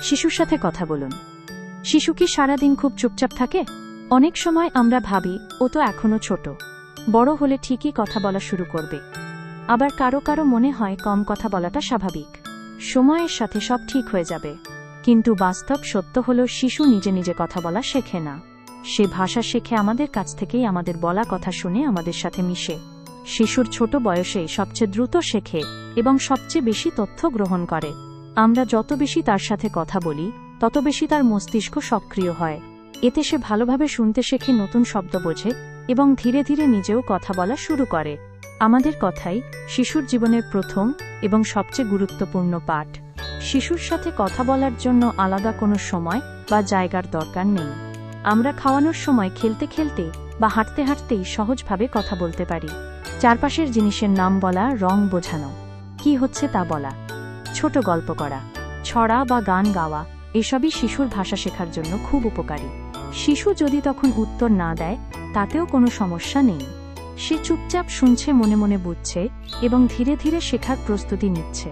শিশুর সাথে কথা বলুন। শিশু কি সারাদিন খুব চুপচাপ থাকে? অনেক সময় আমরা ভাবি ও তো এখনো ছোট, বড় হলে ঠিকই কথা বলা শুরু করবে। আবার কারো কারো মনে হয় কম কথা বলাটা স্বাভাবিক, সময়ের সাথে সব ঠিক হয়ে যাবে। কিন্তু বাস্তব সত্য হলো শিশু নিজে নিজে কথা বলা শেখে না। সে ভাষা শেখে আমাদের কাছ থেকেই, আমাদের বলা কথা শুনে আমাদের সাথে মিশে। শিশুর ছোট বয়সেই সবচেয়ে দ্রুত শেখে এবং সবচেয়ে বেশি তথ্য গ্রহণ করে। আমরা যত বেশি তার সাথে কথা বলি, তত বেশি তার মস্তিষ্ক সক্রিয় হয়। এতে সে ভালোভাবে শুনতে শেখে, নতুন শব্দ বোঝে এবং ধীরে ধীরে নিজেও কথা বলা শুরু করে। আমাদের কথাই শিশুর জীবনের প্রথম এবং সবচেয়ে গুরুত্বপূর্ণ পাঠ। শিশুর সাথে কথা বলার জন্য আলাদা কোনো সময় বা জায়গার দরকার নেই। আমরা খাওয়ানোর সময়, খেলতে খেলতে বা হাঁটতে হাঁটতেই সহজভাবে কথা বলতে পারি। চারপাশের জিনিসের নাম বলা, রং বোঝানো, কি হচ্ছে তা বলা, ছোট গল্প করা, ছড়া বা গান গাওয়া, এসবই শিশুর ভাষা শেখার জন্য খুব উপকারী। শিশু যদি তখন উত্তর না দেয়, তাতেও কোনো সমস্যা নেই। সে চুপচাপ শুনছে, মনে মনে বুঝছে এবং ধীরে ধীরে শেখার প্রস্তুতি নিচ্ছে।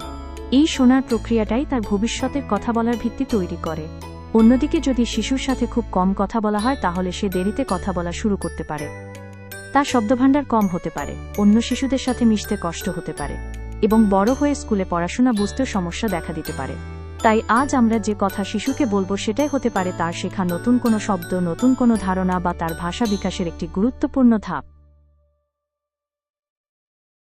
এই শোনার প্রক্রিয়াটাই তার ভবিষ্যতের কথা বলার ভিত্তি তৈরি করে। অন্যদিকে যদি শিশুর সাথে খুব কম কথা বলা হয়, তাহলে সে দেরিতে কথা বলা শুরু করতে পারে। তার শব্দভাণ্ডার কম হতে পারে, অন্য শিশুদের সাথে মিশতে কষ্ট হতে পারে এবং বড় হয়ে স্কুলে পড়াশোনা বুঝতেও সমস্যা দেখা দিতে পারে। তাই আজ আমরা যে কথা শিশুকে বলবো, সেটাই হতে পারে তার শেখা নতুন কোনো শব্দ, নতুন কোনো ধারণা বা তার ভাষা বিকাশের একটি গুরুত্বপূর্ণ ধাপ।